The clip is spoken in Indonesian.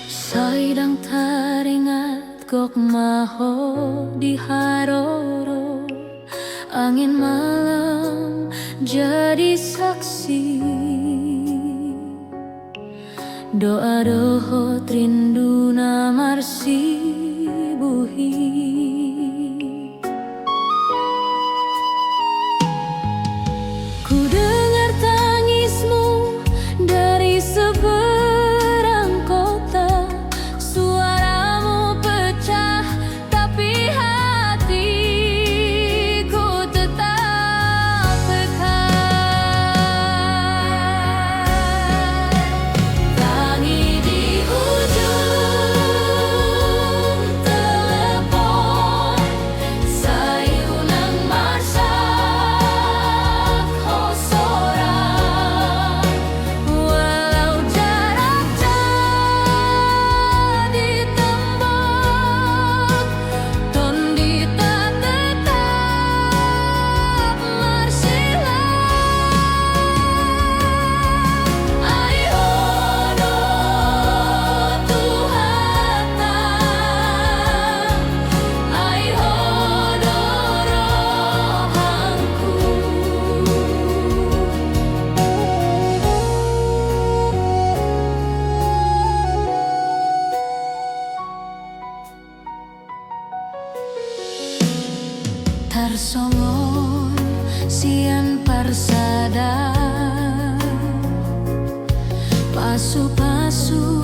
Saidang teringat kok maho di haroro, angin malam jadi saksi. Doa dohot rindu namarsi buhi. Ku dengar tangismu dari seberang kota. Suaramu pecah tapi hatiku tetap dekat. Tangi di ujung telepon, sayunang marsak hosoran. Walau jarak jadi tembok, tondita tetap marsilang. Ai hono tuhata, ai hono rohanku. Tarsongon sian parsada, pasu-pasu